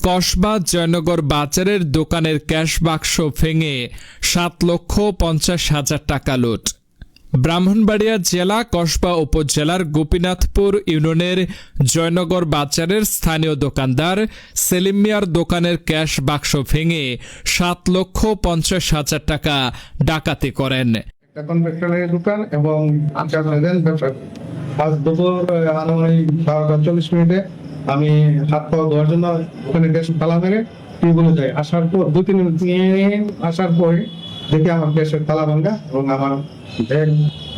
কসবা জয়নগর বাজারের দোকানের ক্যাশ বাক্স ভেঙে 7,50,000 টাকা লুট। ব্রাহ্মণবাড়িয়া জেলা কসবা উপজেলার গোপীনাথপুর ইউনিয়নের জয়নগর বাজারের স্থানীয় দোকানদার সেলিম মিয়ার দোকানের ক্যাশ বাক্স ভেঙে 7,50,000 টাকা ডাকাতি করেন। কনফেকশনারি দোকান এবং ব্যবসা। আজ দুপুর 12:40 আমি হাত পাওয়া ধোয়ার জন্য ওখানে গ্যাস তালা মেরে টিউবওয়েলে যাই। আসার পর 2-3 মিনিট আসার পরে দেখি আমার গ্যাসের তালা ভাঙা এবং আমার ব্যাগ,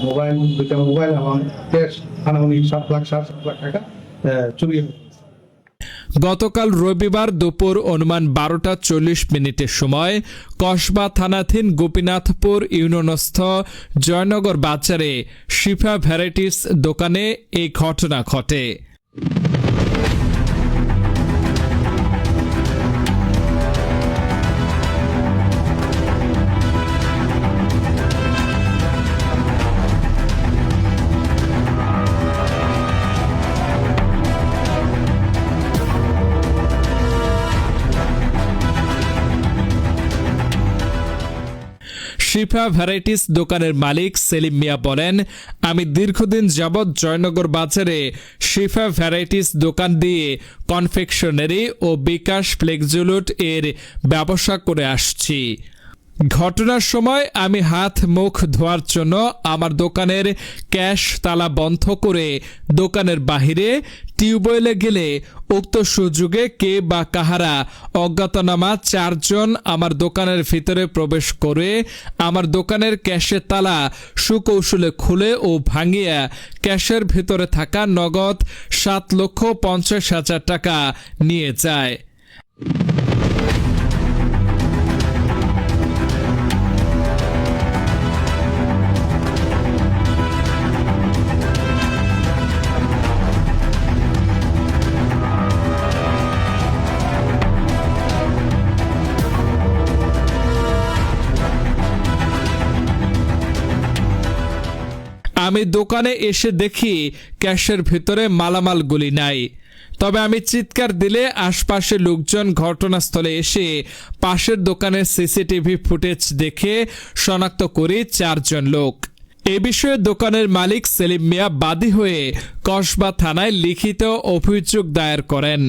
মোবাইল, দুটো মোবাইল, আমার ক্যাশ আনুমানিক 7,60,000 টাকা চুরি। গতকাল রবিবার দুপুর অনুমান 12:40 সময় কসবা থানাধীন গোপীনাথপুর ইউনিয়নস্থ জয়নগর বাজারে শিফা ভ্যারাইটিস দোকানে এই ঘটনা ঘটে। শিফা ভ্যারাইটিস দোকানের মালিক সেলিম মিয়া বলেন, আমি দীর্ঘদিন যাবৎ জয়নগর বাজারে শিফা ভ্যারাইটিস দোকান দিয়ে কনফেকশনারি ও বিকাশ ফ্লেক্সিলোড এর ব্যবসা করে আসছি। ঘটনার সময় আমি হাত মুখ ধোয়ার জন্য আমার দোকানের ক্যাশ তালা বন্ধ করে দোকানের বাহিরে টিউবওয়েলে গেলে উক্ত সুযোগে কে বা কাহারা অজ্ঞাতনামা 4 জন আমার দোকানের ভিতরে প্রবেশ করে আমার দোকানের ক্যাশের তালা সুকৌশলে খুলে ও ভাঙিয়া ক্যাশের ভিতরে থাকা নগদ 7,50,000 টাকা নিয়ে যায়। আমি দোকানে এসে দেখি ক্যাশের ভিতরে মালামালগুলি নাই। তবে আমি চিৎকার দিলে আশপাশের লোকজন ঘটনাস্থলে এসে পাশের দোকানের সিসিটিভি ফুটেজ দেখে শনাক্ত করি 4 জন লোক। এ বিষয়ে দোকানের মালিক সেলিম মিয়া বাদী হয়ে কসবা থানায় লিখিত অভিযোগ দায়ের করেন।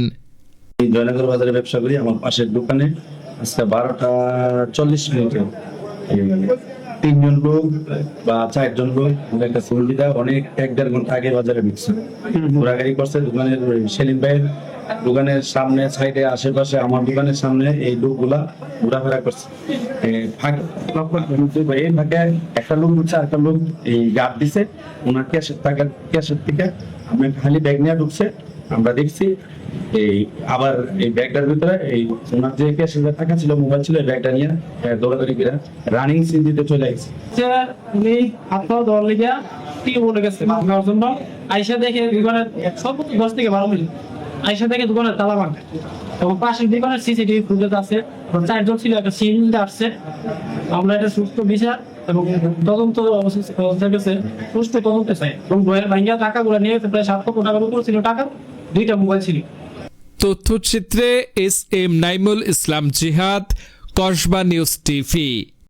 জয়নগর বাজারে ব্যবসা করি। আমার পাশের দোকানে আজকে 12:40 3 জন লোক বা 4 জন লোক একটা সুবিধা অনেক 1-1.5 ঘন্টা আগে বাজারে ঢুকছে, ঘোরাঘুরি করছে। দোকানের সেলিম ভাইয়ের দোকানের সামনে সাইডে আশেপাশে আমার দোকানের সামনে এই লোকগুলা ঘোরাফেরা করছে। এই ফাঁকে একটা লোক ঢুকছে, একটা লোক এই গার্ড দিছে ওনার ক্যাশের থেকে আমি খালি ব্যাগ নিয়ে ঢুকছে। আমরা দেখছি এই আবার এই ব্যাগটার ভিতরে এই ওনার যে ক্যাশের টাকা ছিল, মোবাইল ছিল, এই ব্যাগটা নিয়ে দৌড়াদৌড়ি করে রানিং সিন দিতে চলে গেছে। উনি হাত পাও ধর লিগা টিকে বলে গেছে মারার জন্য। আইসা দেখে দোকানের সব 10 থেকে 12 মিনিট আইসা দেখে দোকানের তালা ভাঙা এবং পাশের দোকানের সিসিটিভি ফুটেজ আছে। 4 জন ছিল, একটা সিন আসছে। আমরা এটা সুস্থ বিচার এবং তদন্ত সুস্থ তদন্ত চাই এবং বইয়ের ভাঙ্গা টাকাগুলো নিয়ে প্রায় 7 লক্ষ টাকার উপর ছিল টাকা, 2টা মোবাইল ছিল। তথ্যচিত্রে এস এম নাইমুল ইসলাম জিহাদ, কসবা নিউজ টিভি।